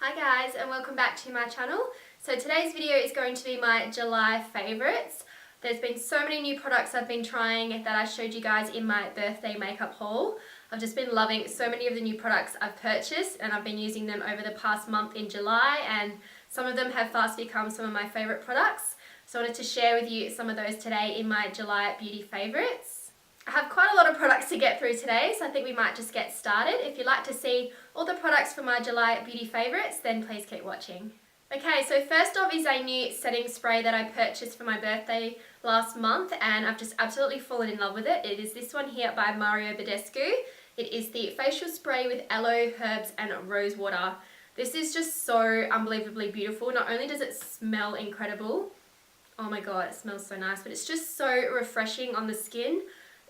Hi guys, and welcome back to my channel. So today's video is going to be my July favourites. There's been so many new products I've been trying that I showed you guys in my birthday makeup haul. I've just been loving so many of the new products I've purchased, and I've been using them over the past month in July, and some of them have fast become some of my favourite products. So I wanted to share with you some of those today in my July beauty favourites. I have quite a lot of products to get through today, so I think we might just get started. If you'd like to see all the products from my July beauty favourites, then please keep watching. Okay, so first off is a new setting spray that I purchased for my birthday last month, and I've just absolutely fallen in love with it. It is this one here by Badescu. It is the facial spray with aloe, herbs and rosewater. This is just so unbelievably beautiful. Not only does it smell incredible, oh my god, it smells so nice, but it's just so refreshing on the skin.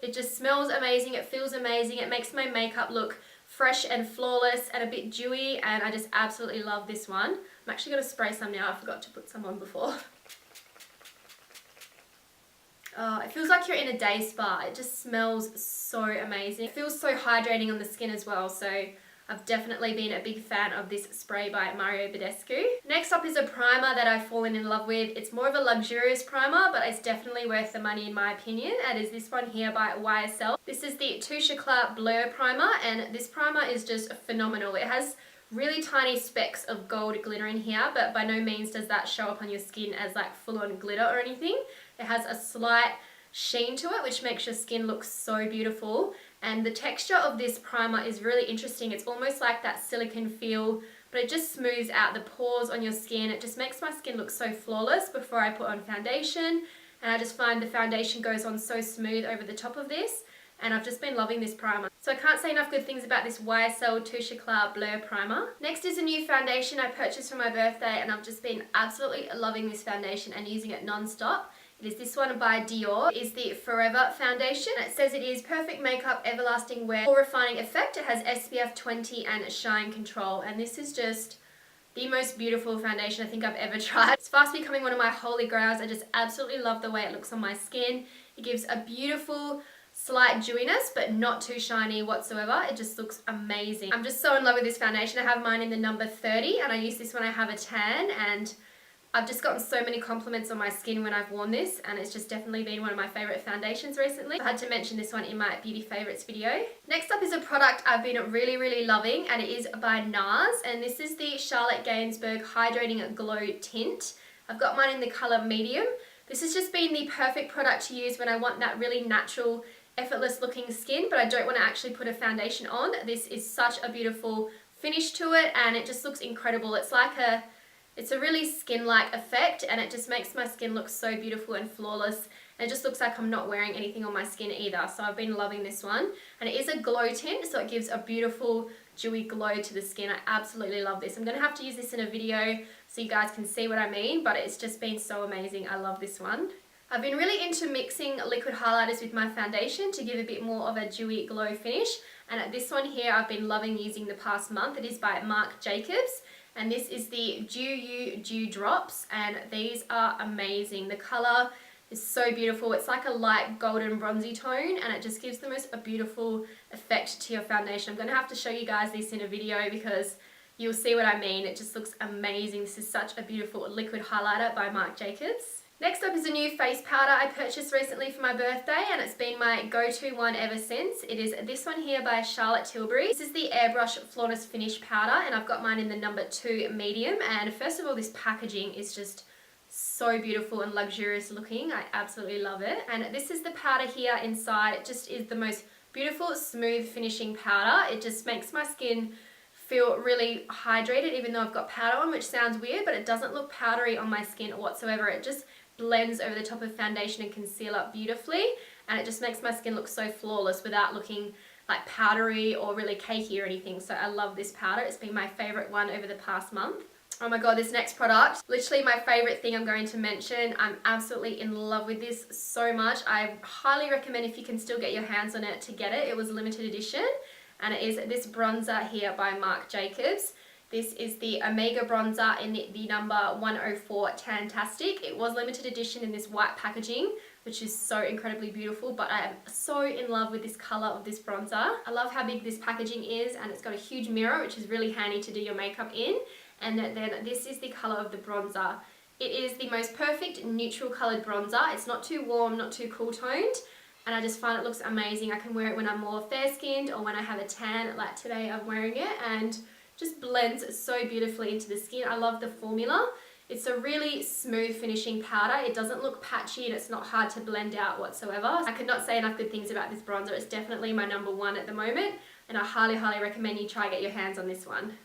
It just smells amazing, it feels amazing, it makes my makeup look fresh and flawless and a bit dewy, and I just absolutely love this one. I'm actually going to spray some now, I forgot to put some on before. Oh, it feels like you're in a day spa. It just smells so amazing. It feels so hydrating on the skin as well, so I've definitely been a big fan of this spray by Badescu. Next up is a primer that I've fallen in love with. It's more of a luxurious primer, but it's definitely worth the money in my opinion. And is this one here by YSL. This is the Touche Eclat Blur Primer, and this primer is just phenomenal. It has really tiny specks of gold glitter in here, but by no means does that show up on your skin as like full-on glitter or anything. It has a slight sheen to it, which makes your skin look so beautiful. And the texture of this primer is really interesting. It's almost like that silicone feel, but it just smooths out the pores on your skin. It just makes my skin look so flawless before I put on foundation. And I just find the foundation goes on so smooth over the top of this. And I've just been loving this primer. So I can't say enough good things about this YSL Touche Eclat Blur Primer. Next is a new foundation I purchased for my birthday, and I've just been absolutely loving this foundation and using it non-stop. It is this one by Dior. It is the Forever Foundation. It says it is perfect makeup, everlasting wear, pore refining effect. It has SPF 20 and shine control. And this is just the most beautiful foundation I think I've ever tried. It's fast becoming one of my holy grails. I just absolutely love the way it looks on my skin. It gives a beautiful slight dewiness, but not too shiny whatsoever. It just looks amazing. I'm just so in love with this foundation. I have mine in the number 30, and I use this when I have a tan, and I've just gotten so many compliments on my skin when I've worn this, and it's just definitely been one of my favourite foundations recently. I had to mention this one in my beauty favourites video. Next up is a product I've been really loving, and it is by NARS, and this is the Charlotte Gainsbourg Hydrating Glow Tint. I've got mine in the colour medium. This has just been the perfect product to use when I want that really natural, effortless looking skin, but I don't want to actually put a foundation on. This is such a beautiful finish to it, and it just looks incredible. It's a really skin-like effect, and it just makes my skin look so beautiful and flawless, and it just looks like I'm not wearing anything on my skin either. So I've been loving this one, and it is a glow tint, so it gives a beautiful dewy glow to the skin. I absolutely love this. I'm going to have to use this in a video so you guys can see what I mean, but it's just been so amazing. I love this one. I've been really into mixing liquid highlighters with my foundation to give a bit more of a dewy glow finish, and this one here I've been loving using the past month. It is by Marc Jacobs, and this is the Dew Drops, and these are amazing. The colour is so beautiful. It's like a light golden bronzy tone, and it just gives the most beautiful effect to your foundation. I'm going to have to show you guys this in a video because you'll see what I mean. It just looks amazing. This is such a beautiful liquid highlighter by Marc Jacobs. Next up is a new face powder I purchased recently for my birthday, and it's been my go-to one ever since. It is this one here by Charlotte Tilbury. This is the Airbrush Flawless Finish Powder, and I've got mine in the number 2 medium. And first of all, this packaging is just so beautiful and luxurious looking. I absolutely love it. And this is the powder here inside. It just is the most beautiful, smooth finishing powder. It just makes my skin feel really hydrated even though I've got powder on, which sounds weird, but it doesn't look powdery on my skin whatsoever. It just blends over the top of foundation and concealer beautifully, and it just makes my skin look so flawless without looking like powdery or really cakey or anything. So I love this powder. It's been my favourite one over the past month. Oh my god, this next product, literally my favourite thing I'm going to mention. I'm absolutely in love with this so much. I highly recommend, if you can still get your hands on it, to get it. It was limited edition, and it is this bronzer here by Marc Jacobs. This is the Omega Bronzer in the number 104 Tastic. It was limited edition in this white packaging, which is so incredibly beautiful, but I am so in love with this colour of this bronzer. I love how big this packaging is, and it's got a huge mirror, which is really handy to do your makeup in. And then this is the colour of the bronzer. It is the most perfect neutral coloured bronzer. It's not too warm, not too cool toned. And I just find it looks amazing. I can wear it when I'm more fair skinned or when I have a tan, like today I'm wearing it, and just blends so beautifully into the skin. I love the formula. It's a really smooth finishing powder. It doesn't look patchy and it's not hard to blend out whatsoever. I could not say enough good things about this bronzer. It's definitely my #1 at the moment, and I highly, highly recommend you try get your hands on this one.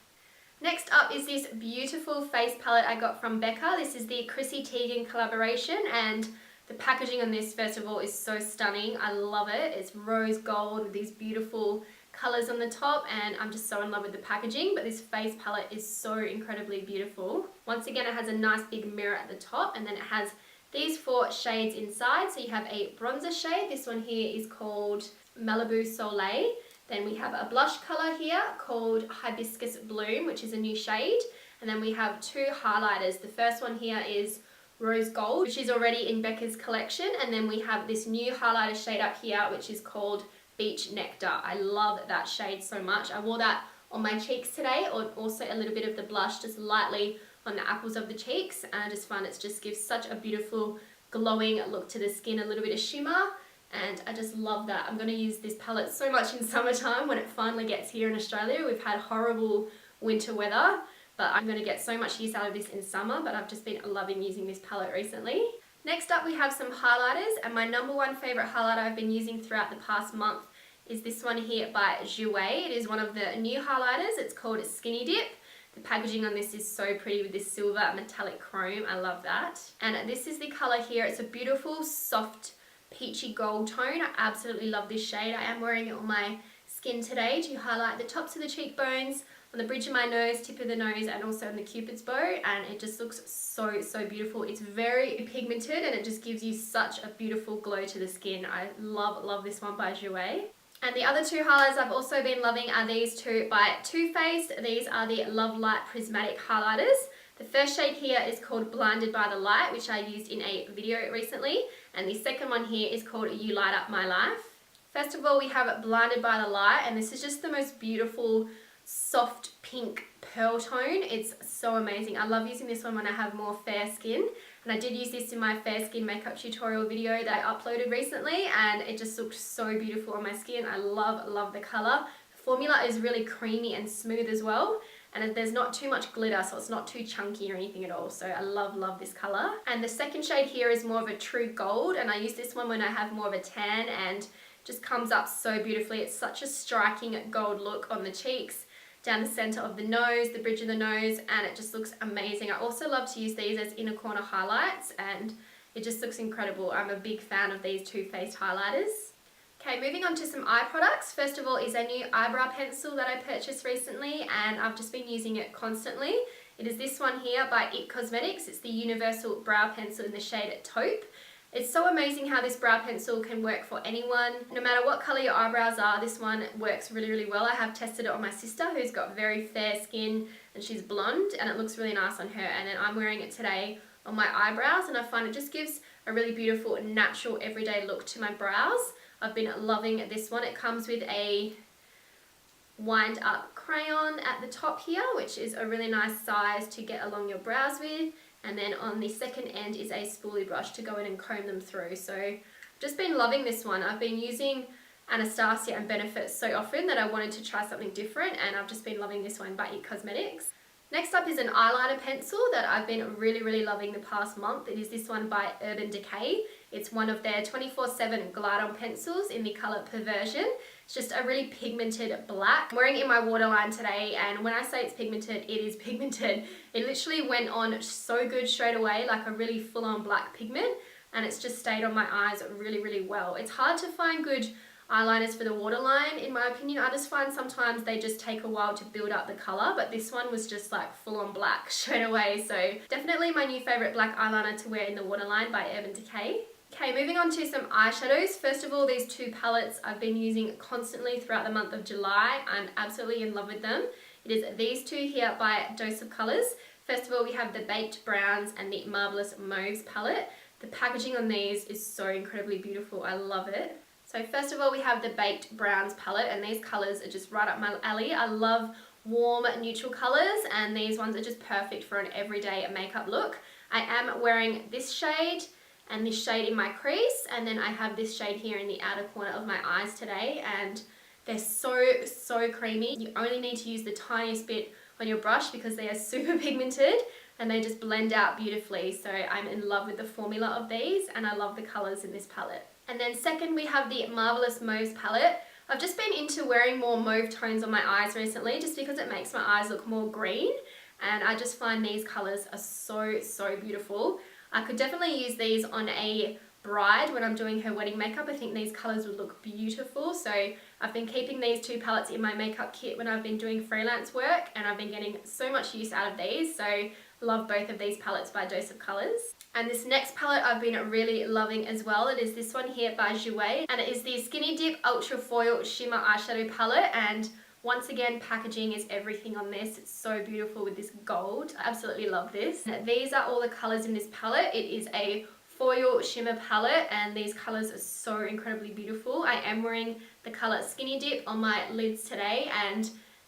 Next up is this beautiful face palette I got from Becca. This is the Chrissy Teigen collaboration, and the packaging on this, first of all, is so stunning. I love it. It's rose gold with these beautiful colours on the top, and I'm just so in love with the packaging. But this face palette is so incredibly beautiful. Once again, it has a nice big mirror at the top, and then it has these 4 shades inside. So you have a bronzer shade. This one here is called Malibu Soleil. Then we have a blush colour here called Hibiscus Bloom, which is a new shade. And then we have 2 highlighters. The first one here is Rose Gold, which is already in Becca's collection. And then we have this new highlighter shade up here, which is called Beach Nectar. I love that shade so much. I wore that on my cheeks today, or also a little bit of the blush just lightly on the apples of the cheeks. And I just find it just gives such a beautiful glowing look to the skin, a little bit of shimmer. And I just love that. I'm going to use this palette so much in summertime when it finally gets here in Australia. We've had horrible winter weather, but I'm going to get so much use out of this in summer, but I've just been loving using this palette recently. Next up we have some highlighters, and my #1 favourite highlighter I've been using throughout the past month is this one here by Jouer. It is one of the new highlighters. It's called Skinny Dip. The packaging on this is so pretty with this silver metallic chrome. I love that. And this is the colour here. It's a beautiful, soft, peachy gold tone. I absolutely love this shade. I am wearing it on my skin today to highlight the tops of the cheekbones, on the bridge of my nose, tip of the nose, and also in the cupid's bow, and it just looks so, so beautiful. It's very pigmented and it just gives you such a beautiful glow to the skin. I love this one by Jouer. And the other 2 highlighters I've also been loving are these 2 by Too Faced. These are the Love Light Prismatic highlighters. The first shade here is called Blinded by the Light, which I used in a video recently, and the second one here is called You Light Up My Life. First of all, we have Blinded by the Light, and this is just the most beautiful soft pink pearl tone. It's so amazing. I love using this one when I have more fair skin, and I did use this in my fair skin makeup tutorial video that I uploaded recently, and it just looked so beautiful on my skin. I love the colour. The formula is really creamy and smooth as well, and there's not too much glitter, so it's not too chunky or anything at all. So I love this colour. And the second shade here is more of a true gold, and I use this one when I have more of a tan, and just comes up so beautifully. It's such a striking gold look on the cheeks, down the centre of the nose, the bridge of the nose, and it just looks amazing. I also love to use these as inner corner highlights, and it just looks incredible. I'm a big fan of these Too Faced highlighters. Okay, moving on to some eye products. First of all is a new eyebrow pencil that I purchased recently, and I've just been using it constantly. It is this one here by It Cosmetics. It's the Universal Brow Pencil in the shade Taupe. It's so amazing how this brow pencil can work for anyone. No matter what colour your eyebrows are, this one works really well. I have tested it on my sister, who's got very fair skin and she's blonde, and it looks really nice on her. And then I'm wearing it today on my eyebrows, and I find it just gives a really beautiful, natural, everyday look to my brows. I've been loving this one. It comes with a wind up crayon at the top here, which is a really nice size to get along your brows with. And then on the second end is a spoolie brush to go in and comb them through. So I've just been loving this one. I've been using Anastasia and Benefit so often that I wanted to try something different, and I've just been loving this one by It Cosmetics. Next up is an eyeliner pencil that I've been really loving the past month. It is this one by Urban Decay. It's one of their 24/7 glide-on pencils in the colour Perversion. It's just a really pigmented black. I'm wearing it in my waterline today, and when I say it's pigmented, it is pigmented. It literally went on so good straight away, like a really full-on black pigment, and it's just stayed on my eyes really well. It's hard to find good eyeliners for the waterline, in my opinion. I just find sometimes they just take a while to build up the colour, but this one was just like full-on black straight away. So definitely my new favourite black eyeliner to wear in the waterline by Urban Decay. Okay, moving on to some eyeshadows. First of all, these 2 palettes I've been using constantly throughout the month of July. I'm absolutely in love with them. It is these 2 here by Dose of Colours. First of all, we have the Baked Browns and the Marvellous Mauves palette. The packaging on these is so incredibly beautiful. I love it. So first of all, we have the Baked Browns palette, and these colours are just right up my alley. I love warm neutral colours, and these ones are just perfect for an everyday makeup look. I am wearing this shade and this shade in my crease, and then I have this shade here in the outer corner of my eyes today, and they're so creamy. You only need to use the tiniest bit on your brush because they are super pigmented and they just blend out beautifully. So I'm in love with the formula of these, and I love the colours in this palette. And then second, we have the Marvellous Mauves palette. I've just been into wearing more mauve tones on my eyes recently just because it makes my eyes look more green, and I just find these colours are so beautiful. I could definitely use these on a bride when I'm doing her wedding makeup. I think these colours would look beautiful, so I've been keeping these two palettes in my makeup kit when I've been doing freelance work, and I've been getting so much use out of these, so love both of these palettes by Dose of Colours. And this next palette I've been really loving as well. It is this one here by Jouer, and it is the Skinny Dip Ultra Foil Shimmer Eyeshadow Palette, and once again, packaging is everything on this. It's so beautiful with this gold. I absolutely love this. And these are all the colours in this palette. It is a foil shimmer palette, and these colours are so incredibly beautiful. I am wearing the colour Skinny Dip on my lids today, and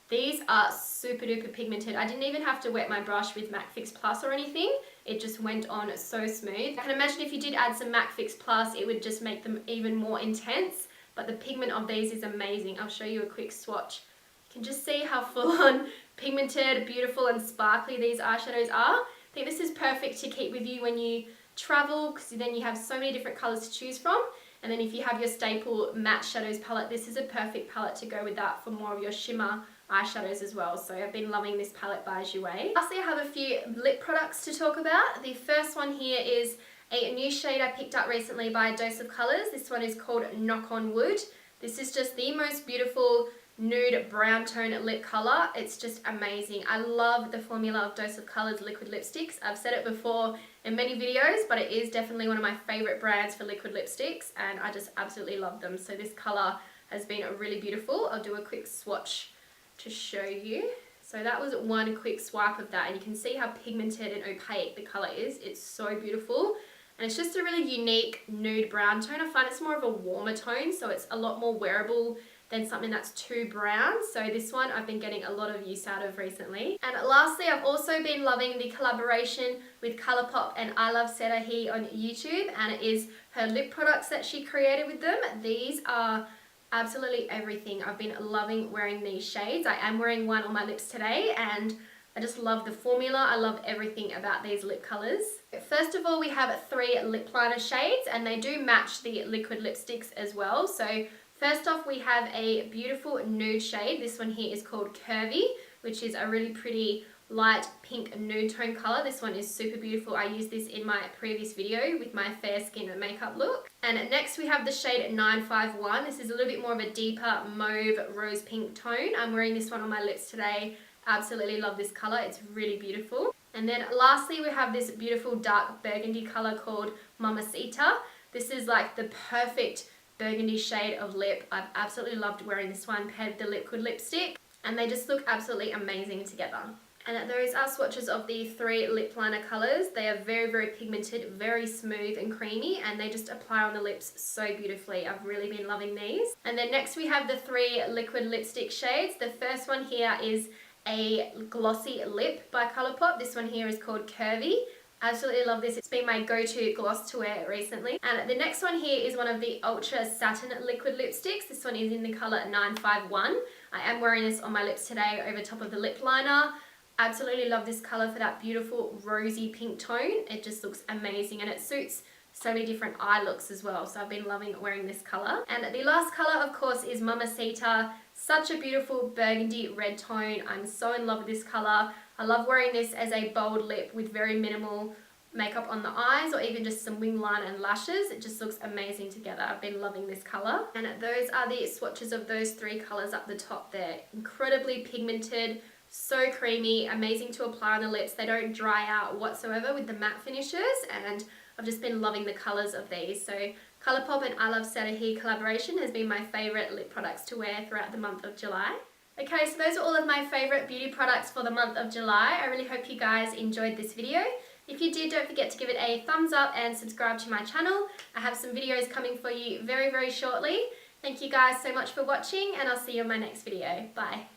these are super duper pigmented. I didn't even have to wet my brush with MAC Fix Plus or anything. It just went on so smooth. I can imagine if you did add some MAC Fix Plus, it would just make them even more intense, but the pigment of these is amazing. I'll show you a quick swatch. You can just see how full on pigmented, beautiful and sparkly these eyeshadows are. I think this is perfect to keep with you when you travel, because then you have so many different colours to choose from. And then if you have your staple matte shadows palette, this is a perfect palette to go with that for more of your shimmer eyeshadows as well. So I've been loving this palette by Jouer. Lastly, I have a few lip products to talk about. The first one here is a new shade I picked up recently by Dose of Colours. This one is called Knock on Wood. This is just the most beautiful nude brown tone lip colour. It's just amazing. I love the formula of Dose of Colours liquid lipsticks. I've said it before in many videos, but it is definitely one of my favourite brands for liquid lipsticks, and I just absolutely love them. So this colour has been really beautiful. I'll do a quick swatch to show you. So that was one quick swipe of that, and you can see how pigmented and opaque the colour is. It's so beautiful, and it's just a really unique nude brown tone. I find it's more of a warmer tone, so it's a lot more wearable than something that's too brown. So this one I've been getting a lot of use out of recently. And lastly, I've also been loving the collaboration with Colourpop and iluvsarahii on YouTube, and it is her lip products that she created with them. These are absolutely everything. I've been loving wearing these shades. I am wearing one on my lips today, and I just love the formula. I love everything about these lip colours. First of all, we have 3 lip liner shades, and they do match the liquid lipsticks as well. So first off, we have a beautiful nude shade. This one here is called Curvi, which is a really pretty light pink nude tone colour. This one is super beautiful. I used this in my previous video with my fair skin and makeup look. And next we have the shade 951. This is a little bit more of a deeper mauve rose pink tone. I'm wearing this one on my lips today. Absolutely love this colour. It's really beautiful. And then lastly, we have this beautiful dark burgundy colour called Mamacita. This is like the perfect burgundy shade of lip. I've absolutely loved wearing this one paired with the liquid lipstick, and they just look absolutely amazing together. And those are swatches of the 3 lip liner colours. They are very pigmented, very smooth and creamy, and they just apply on the lips so beautifully. I've really been loving these. And then next we have the 3 liquid lipstick shades. The first one here is a glossy lip by Colourpop. This one here is called Curvi. Absolutely love this. It's been my go-to gloss to wear recently. And the next one here is one of the Ultra Satin liquid lipsticks. This one is in the colour 951. I am wearing this on my lips today over top of the lip liner. Absolutely love this colour for that beautiful rosy pink tone. It just looks amazing, and it suits so many different eye looks as well. So I've been loving wearing this colour. And the last colour, of course, is Mamacita. Such a beautiful burgundy red tone. I'm so in love with this colour. I love wearing this as a bold lip with very minimal makeup on the eyes, or even just some wing line and lashes. It just looks amazing together. I've been loving this colour. And those are the swatches of those 3 colours up the top there. Incredibly pigmented, so creamy, amazing to apply on the lips. They don't dry out whatsoever with the matte finishes, and I've just been loving the colours of these. So Colourpop and iluvsarahii collaboration has been my favourite lip products to wear throughout the month of July. Okay, so those are all of my favourite beauty products for the month of July. I really hope you guys enjoyed this video. If you did, don't forget to give it a thumbs up and subscribe to my channel. I have some videos coming for you very shortly. Thank you guys so much for watching, and I'll see you in my next video. Bye.